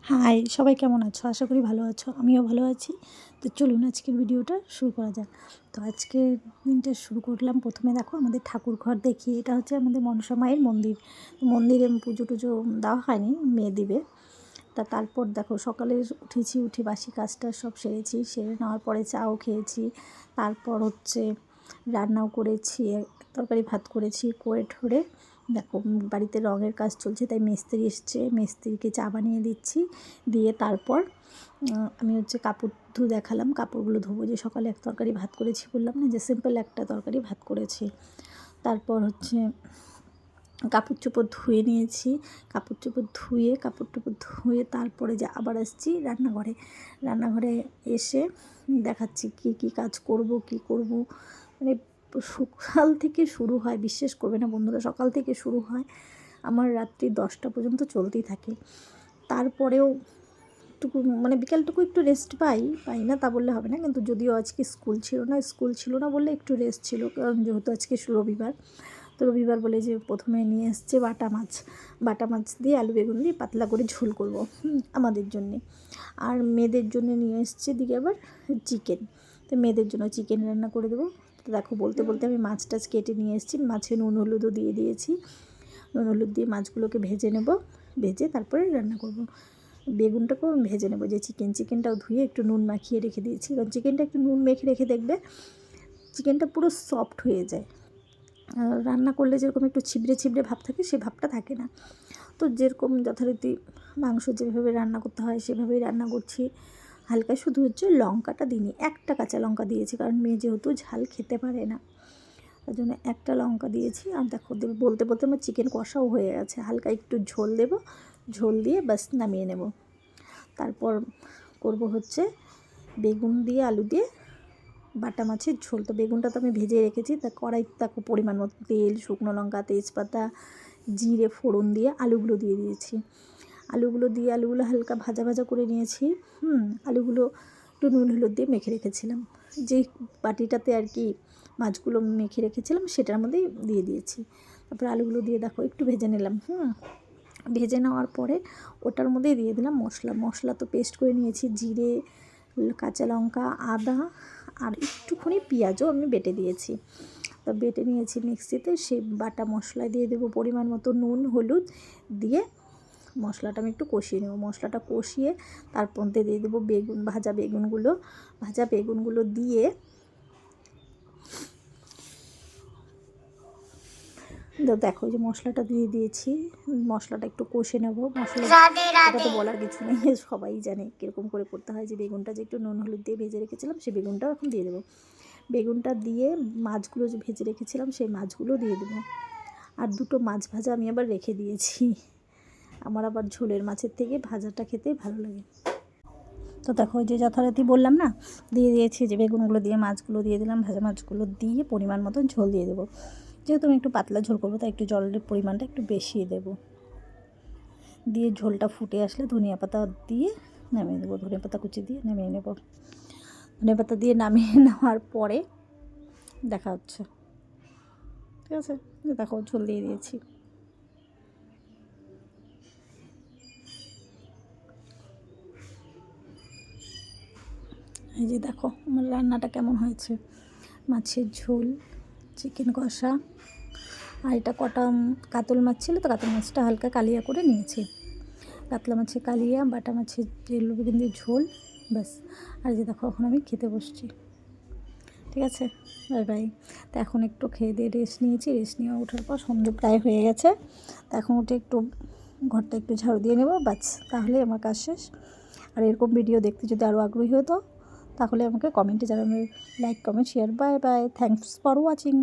High, সবাই কেমন আছো? আশা করি ভালো আছো। আমিও ভালো আছি। তো চলুন আজকের ভিডিওটা শুরু করা যাক। তো আজকের দিনটা শুরু করলাম, প্রথমে দেখো আমাদের ঠাকুর ঘর দেখি। এটা হচ্ছে আমাদের মনসা মায়ের মন্দির। মন্দিরে পুজো টুজো দেওয়া হয়নি, মেয়ে দিবে। তারপর দেখো সকালে উঠে বাসি কাজটা সব সেরে নেওয়ার পরে চাও খেয়েছি। তারপর হচ্ছে রান্নাও করেছি, তরকারি ভাত করেছি করে ঠোরে। দেখো বাড়িতে রঙের কাজ চলছে, তাই মিস্ত্রি এসছে, মিস্ত্রিকে চা বানিয়ে দিচ্ছি। দিয়ে তারপর আমি হচ্ছে কাপড় দেখালাম, কাপড়গুলো ধোবো। যে সকালে এক তরকারি ভাত করেছি বললাম না, যে সিম্পল একটা তরকারি ভাত করেছি। তারপর হচ্ছে কাপড় চোপড় ধুয়ে নিয়েছি। কাপড় চোপড় ধুয়ে তারপরে যে আবার আসছি রান্নাঘরে এসে দেখাচ্ছি কি কাজ করব, মানে সকাল থেকে শুরু হয়, বিশ্বাস করবে না বন্ধুরা, সকাল থেকে শুরু হয় আমার রাত্রি 10টা পর্যন্ত চলতেই থাকে। তারপরেও টুকু মানে বিকালটুকু একটু রেস্ট পাই না তা বললে হবে না, কিন্তু যদিও আজকে স্কুল ছিল না বললে একটু রেস্ট ছিল, কারণ যেহেতু আজকে রবিবার। তো রবিবার বলে যে প্রথমে নিয়ে এসছে বাটা মাছ দিয়ে আলু বেগুন দিয়ে পাতলা করে ঝোল করব আমাদের জন্যে। আর মেয়েদের জন্য নিয়ে এসছে দিকে আবার চিকেন। তো মেয়েদের জন্য চিকেন রান্না করে দেবো। তো দেখো বলতে আমি মাছ টাছ কেটে নিয়ে এসেছি, মাছে নুন হলুদও দিয়ে দিয়েছি। নুন হলুদ দিয়ে মাছগুলোকে ভেজে তারপরে রান্না করব। বেগুনটাকেও ভেজে নেবো। যে চিকেনটাও ধুয়ে একটু নুন মাখিয়ে রেখে দিয়েছি, কারণ চিকেনটা একটু নুন মেখে রেখে দেখবে চিকেনটা পুরো সফট হয়ে যায়। রান্না করলে যেরকম একটু ছিবড়ে ভাব থাকে, সে ভাবটা থাকে না। তো যেরকম যথারীতি মাংস যেভাবে রান্না করতে হয় সেভাবেই রান্না করছি। হালকা শুধু হচ্ছে লঙ্কাটা দিইনি, একটা কাঁচা লঙ্কা দিয়েছি, কারণ মেয়ে যেহেতু ঝাল খেতে পারে না, তার জন্য একটা লঙ্কা দিয়েছি। আর দেখো বলতে আমার চিকেন কষাও হয়ে গেছে। হালকা একটু ঝোল দেবো, ঝোল দিয়ে ব্যাস নামিয়ে নেব। তারপর করব হচ্ছে বেগুন দিয়ে আলু দিয়ে বাটা মাছের ঝোল। তো বেগুনটা তো আমি ভেজে রেখেছি, তা কড়াই দেখো পরিমাণ মতো তেল, শুকনো লঙ্কা, তেজপাতা, জিরে ফোড়ন দিয়ে আলুগুলো দিয়ে দিয়েছি। আলুগুলো হালকা ভাজা করে নিয়েছি। আলুগুলো একটু নুন হলুদ দিয়ে মেখে রেখেছিলাম, যেই বাটিটাতে আর কি মাছগুলো মেখে রেখেছিলাম সেটার মধ্যেই দিয়ে দিয়েছি। তারপর আলুগুলো দিয়ে দেখো একটু ভেজে নিলাম। ভেজে নেওয়ার পরে ওটার মধ্যেই দিয়ে দিলাম মশলা তো পেস্ট করে নিয়েছি, জিরে, কাঁচা লঙ্কা, আদা আর একটুখানি পেঁয়াজও আমি বেটে দিয়েছি। তো বেটে নিয়েছি মিক্সিতে, সেই বাটা মশলা দিয়ে দেবো পরিমাণ মতো নুন হলুদ দিয়ে। মশলাটা আমি একটু কষিয়ে নেব। মশলাটা কষিয়ে তার মধ্যে দিয়ে দেবো ভাজা বেগুনগুলো দিয়ে দেখো যে মশলাটা দিয়ে দিয়েছি। মশলাটা একটু কষে নেব। এটা তো বলার কিছু নেই, সবাই জানে কীরকম করে করতে হয়। যে বেগুনটা যে একটু নুন হলুদ দিয়ে ভেজে রেখেছিলাম, সেই বেগুনটাও এখন দিয়ে দেবো। বেগুনটা দিয়ে মাছগুলো যে ভেজে রেখেছিলাম সেই মাছগুলো দিয়ে দেবো। আর দুটো মাছ ভাজা আমি আবার রেখে দিয়েছি, আমার আবার ঝোলের মাছের থেকে ভাজাটা খেতে ভালো লাগে। তো দেখো যে যথারীতি বললাম না, দিয়ে দিয়েছি। যে বেগুনগুলো দিয়ে মাছগুলো দিয়ে দিলাম, ভাজা মাছগুলো দিয়ে পরিমাণ মতো ঝোল দিয়ে দেবো। যেহেতু আমি একটু পাতলা ঝোল করবো, তাই একটু জলের পরিমাণটা একটু বেশি দেবো। দিয়ে ঝোলটা ফুটে আসলে ধনিয়া পাতা দিয়ে নামিয়ে দেবো। ধনিয়া পাতা কুচি দিয়ে নামিয়ে নেব। ধনিয়া পাতা দিয়ে নামিয়ে নেওয়ার পরে দেখা হচ্ছে, ঠিক আছে। দেখো ঝোল দিয়ে দিয়েছি। এই যে দেখো আমার রান্নাটা কেমন হয়েছে। মাছের ঝোল, চিকেন কষা, আর এটা কটা কাতল মাছ ছিল, তো কাতল মাছটা হালকা কালিয়া করে নিয়েছি। কাতলা মাছের কালিয়া, বাটা মাছের আলু বেগুন দিয়ে ঝোল, ব্যাস। আর যে দেখো এখন আমি খেতে বসছি, ঠিক আছে। বাই। তো এখন একটু খেয়ে দিয়ে রেস্ট নিয়ে ওঠার পর সন্ধ্যে প্রায় হয়ে গেছে। তো এখন উঠে একটু ঘরটা একটু ঝাড়ু দিয়ে নেবো, বাস, তাহলে আমার কাজ শেষ। আর এরকম ভিডিও দেখতে যদি আরও আগ্রহী হতো তাহলে আমাকে কমেন্টে জানাবে। Like comment share. Bye, thanks for watching.